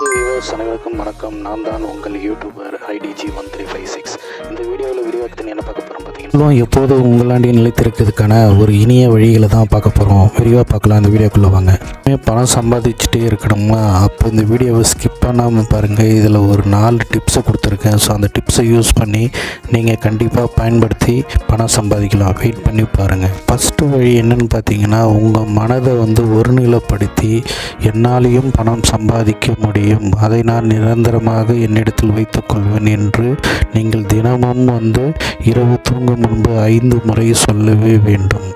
Viewers அனைவருக்கும் வணக்கம். நான் தான் உங்கள் யூடியூபர் IDG1356. இந்த வீடியோ பற்றி என்ன பார்க்க போகிறோம் பார்த்தீங்கன்னா, எப்போதும் உங்களாண்டி நிலைத்திருக்கிறதுக்கான ஒரு இனிய வழிகளை தான் பார்க்க போகிறோம். விரிவாக பார்க்கலாம். இந்த வீடியோக்குள்ளே வாங்க. பணம் சம்பாதிச்சுட்டே இருக்கணுமா, அப்போ இந்த வீடியோவை ஸ்கிப் பண்ணாமல் பாருங்கள். இதில் ஒரு 4 டிப்ஸை கொடுத்துருக்கேன். ஸோ அந்த டிப்ஸை யூஸ் பண்ணி நீங்கள் கண்டிப்பாக பயன்படுத்தி பணம் சம்பாதிக்கலாம். வெயிட் பண்ணி பாருங்கள். ஃபஸ்ட்டு வழி என்னென்னு பார்த்தீங்கன்னா, உங்கள் மனதை ஒருநிலைப்படுத்தி என்னாலேயும் பணம் சம்பாதிக்க முடியும், அதை நான் நிரந்தரமாக என்னிடத்தில் வைத்துக்கொள்வேன் என்று நீங்கள் தினமும் இரவு தூங்கும் முன்பு 5 முறை சொல்லவே வேண்டும்.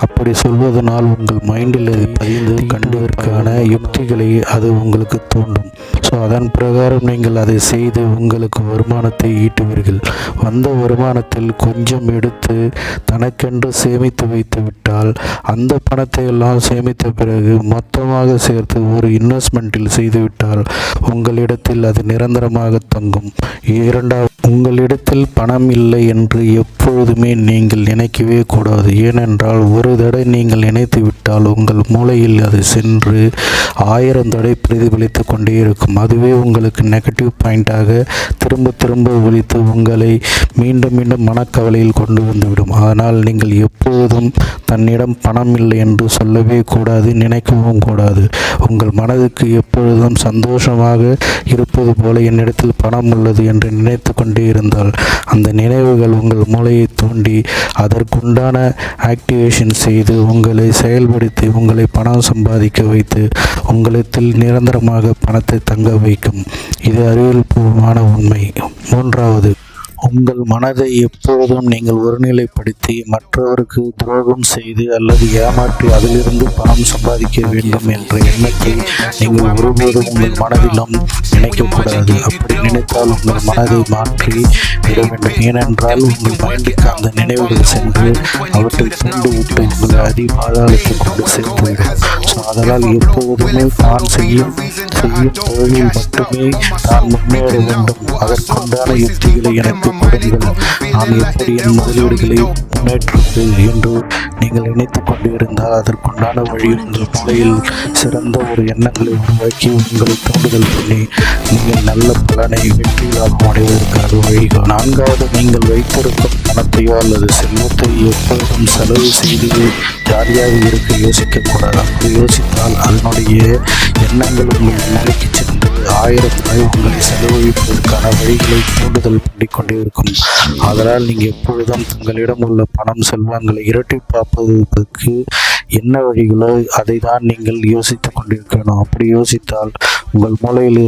அப்படி சொல்வதனால் உங்கள் மைண்டில் பதிந்து கண்டுவதற்கான யுக்திகளை அது உங்களுக்கு தூண்டும். ஸோ அதன் பிரகாரம் நீங்கள் அதை செய்து உங்களுக்கு வருமானத்தை ஈட்டுவீர்கள். வந்த வருமானத்தில் கொஞ்சம் எடுத்து தனக்கென்று சேமித்து வைத்து விட்டால், அந்த பணத்தை எல்லாம் சேமித்த பிறகு மொத்தமாக சேர்த்து ஒரு இன்வெஸ்ட்மெண்ட்டில் செய்துவிட்டால் உங்களிடத்தில் அது நிரந்தரமாக தங்கும். இரண்டாவது, உங்களிடத்தில் பணம் இல்லை என்று எப்பொழுதுமே நீங்கள் நினைக்கவே கூடாது. ஏனென்றால் ஒரு தடவை நீங்கள் நினைத்து விட்டால் உங்கள் மூளையில் அது சென்று 1000 தடவை பிரதிபலித்து கொண்டே இருக்கும். அதுவே உங்களுக்கு நெகட்டிவ் பாயிண்டாக திரும்ப ஒலித்து உங்களை மீண்டும் மனக்கவலையில் கொண்டு வந்துவிடும். அதனால் நீங்கள் எப்பொழுதும் தன்னிடம் பணம் இல்லை என்று சொல்லவே கூடாது, நினைக்கவும் கூடாது. உங்கள் மனதுக்கு எப்பொழுதும் சந்தோஷமாக இருப்பது போல என்னிடத்தில் பணம் உள்ளது என்று நினைத்து கொண்டே இருந்தால் அந்த நினைவுகள் உங்கள் மூளையை தூண்டி அதற்குண்டான ஆக்டிவேஷன் செய்து உங்களை செயல்படுத்தி உங்களை பணம் சம்பாதிக்க வைத்து உங்களிடத்தில் நிரந்தரமாக பணத்தை தங்க வைக்கும். இது அறிவியல்பூர்வமான உண்மை. மூன்றாவது, உங்கள் மனதை எப்பொழுதும் நீங்கள் ஒருநிலைப்படுத்தி மற்றவருக்கு துரோகம் செய்து அல்லது ஏமாற்றி அதிலிருந்து பணம் சம்பாதிக்க வேண்டும் என்ற எண்ணத்தை நீங்கள் ஒருபோதும் உங்கள் மனதிலும் நினைக்கக்கூடாது. அப்படி நினைத்தால் உங்கள் மனதை மாற்றி விட வேண்டும். ஏனென்றால் உங்கள் மைண்டுக்கு அந்த நினைவுகள் சென்று அவற்றை தூண்டு விட்டு உங்களை அதிபாதாளத்தை கொண்டு சேர்த்துவிடும். ஸோ அதனால் எப்போதுமே தான் செய்யும் தொழிலில் மட்டுமே தான் முன்னேற வேண்டும். அதற்குண்டான யுக்திகளை எனக்கு கொடுங்கள். நான் எப்படி என் முதலீடுகளை முன்னேற்றுவது என்று நீங்கள் நினைத்து கொண்டிருந்தால் அதற்குண்டான வழி உங்கள் மூளையில் சிறந்த ஒரு எண்ணங்களை உருவாக்கி உங்களை தூண்டுதல் பண்ணி நீங்கள் நல்ல பலனை வெற்றி லாபம் அடைவதற்காக வழிகள். நான்காவது, நீங்கள் வைத்திருக்கும் பணத்தையோ அல்லது செல்வத்தை எப்பொழுதும் செலவு செய்து ஜாலியாக இருக்க யோசிக்கக்கூடாது. அப்படி யோசித்தால் அதனுடைய எண்ணங்கள் உங்கள் மூளைக்கு சென்று 1000 ரூபாய் உங்களை செலவழிப்பதற்கான வழிகளை தூண்டுதல் பண்ணிக்கொண்டே இருக்கும். அதனால் நீங்கள் எப்பொழுதும் உங்களிடம் உள்ள பணம் செல்வங்களை இரட்டிப்பாக்குவதற்கு என்ன வழிகளோ அதை தான் நீங்கள் யோசித்து கொண்டிருக்கணும். அப்படி யோசித்தால் உங்கள் மூளையில்